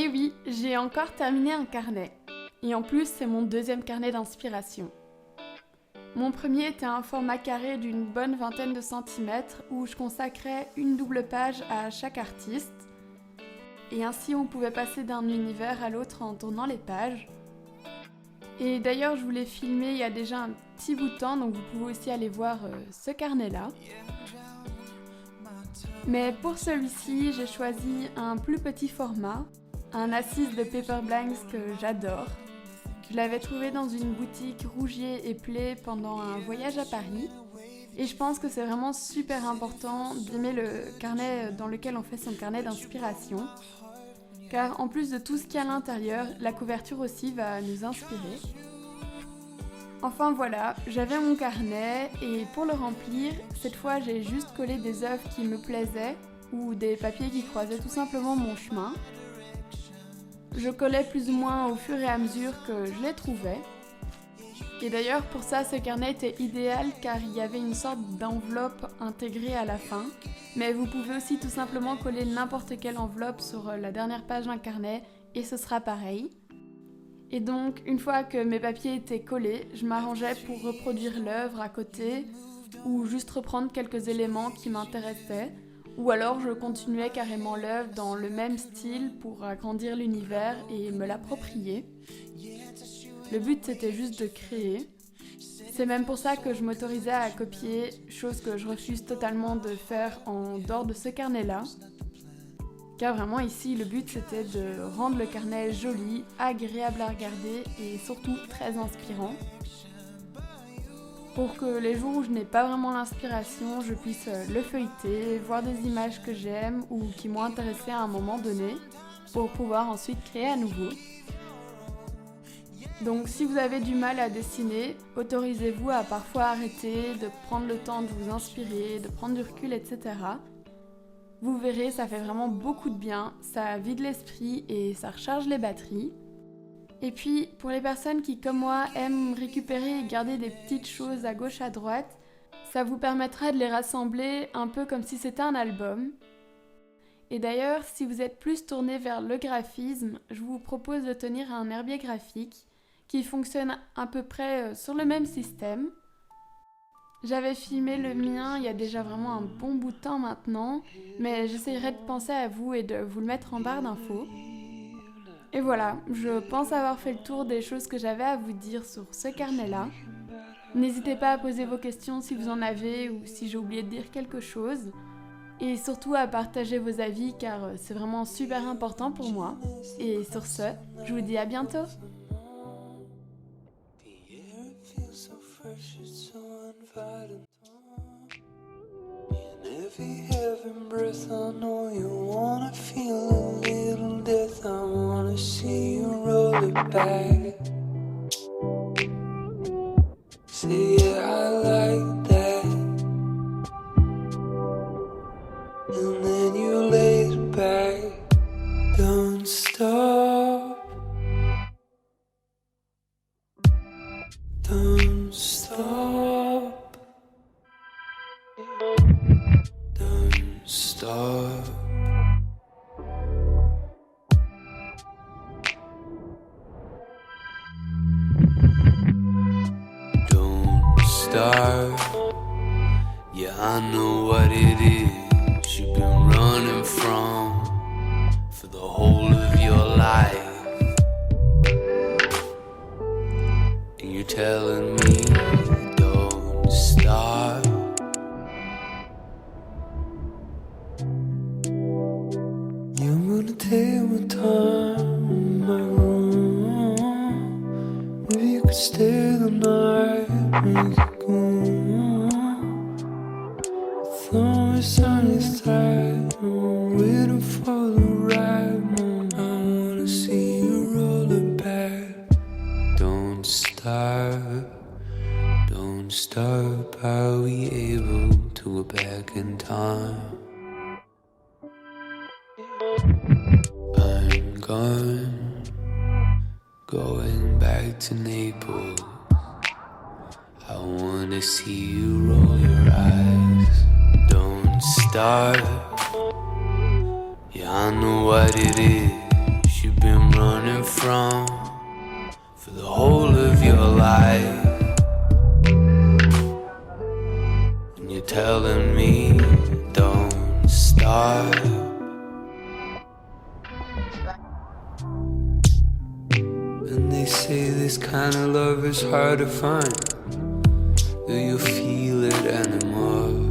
Et oui, j'ai encore terminé un carnet. Et en plus, c'est mon deuxième carnet d'inspiration. Mon premier était un format carré d'une bonne vingtaine de centimètres où je consacrais une double page à chaque artiste. Et ainsi, on pouvait passer d'un univers à l'autre en tournant les pages. Et d'ailleurs, je vous l'ai filmé il y a déjà un petit bout de temps, donc vous pouvez aussi aller voir ce carnet-là. Mais pour celui-ci, j'ai choisi un plus petit format, un A6 de Paper Blanks que j'adore. Je l'avais trouvé dans une boutique Rougier et Play pendant un voyage à Paris. Et je pense que c'est vraiment super important d'aimer le carnet dans lequel on fait son carnet d'inspiration. Car en plus de tout ce qu'il y a à l'intérieur, la couverture aussi va nous inspirer. Enfin voilà, j'avais mon carnet et pour le remplir, cette fois j'ai juste collé des œuvres qui me plaisaient ou des papiers qui croisaient tout simplement mon chemin. Je collais plus ou moins au fur et à mesure que je les trouvais. Et d'ailleurs pour ça ce carnet était idéal car il y avait une sorte d'enveloppe intégrée à la fin. Mais vous pouvez aussi tout simplement coller n'importe quelle enveloppe sur la dernière page d'un carnet et ce sera pareil. Et donc, une fois que mes papiers étaient collés, je m'arrangeais pour reproduire l'œuvre à côté ou juste reprendre quelques éléments qui m'intéressaient. Ou alors je continuais carrément l'œuvre dans le même style pour agrandir l'univers et me l'approprier. Le but c'était juste de créer. C'est même pour ça que je m'autorisais à copier, chose que je refuse totalement de faire en dehors de ce carnet-là. Car vraiment ici, le but c'était de rendre le carnet joli, agréable à regarder et surtout très inspirant. Pour que les jours où je n'ai pas vraiment l'inspiration, je puisse le feuilleter, voir des images que j'aime ou qui m'ont intéressé à un moment donné, pour pouvoir ensuite créer à nouveau. Donc si vous avez du mal à dessiner, autorisez-vous à parfois arrêter, de prendre le temps de vous inspirer, de prendre du recul, etc. Vous verrez, ça fait vraiment beaucoup de bien, ça vide l'esprit et ça recharge les batteries. Et puis, pour les personnes qui, comme moi, aiment récupérer et garder des petites choses à gauche à droite, ça vous permettra de les rassembler un peu comme si c'était un album. Et d'ailleurs, si vous êtes plus tourné vers le graphisme, je vous propose de tenir un herbier graphique qui fonctionne à peu près sur le même système. J'avais filmé le mien il y a déjà vraiment un bon bout de temps maintenant, mais j'essaierai de penser à vous et de vous le mettre en barre d'infos. Et voilà, je pense avoir fait le tour des choses que j'avais à vous dire sur ce carnet-là. N'hésitez pas à poser vos questions si vous en avez ou si j'ai oublié de dire quelque chose. Et surtout à partager vos avis car c'est vraiment super important pour moi. Et sur ce, je vous dis à bientôt! Every heaven breath, I know you wanna feel a little death. I wanna see you roll it back. Say yeah, I like that. And then you lay it back. Don't stop. Don't stop. Stop. Don't start. Yeah, I know what it is you've been running from for the whole of your life. And you're telling me don't start. Take my time in my room. Maybe you could stay the night, make it go. Thumb is on your thigh, I'm waiting for the right moment. I wanna see you roll it back. Don't stop. Are we able to go back in time? Gone, going back to Naples. I wanna see you roll your eyes. Don't start. Yeah, I know what it is you've you've been running from for the whole of your life. And you're telling me don't stop. And they say this kind of love is hard to find. Do you feel it anymore?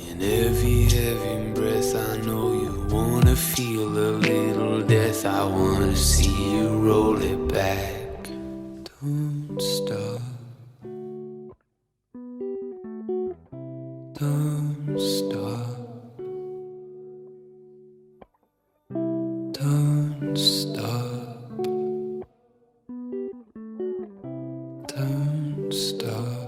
In every breath I know you wanna feel a little death. I wanna see you roll it back. Don't stop. Don't stop. Don't stop. Don't stop.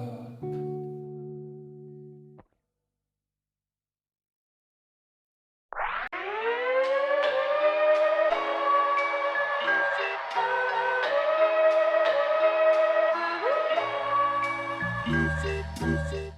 Music.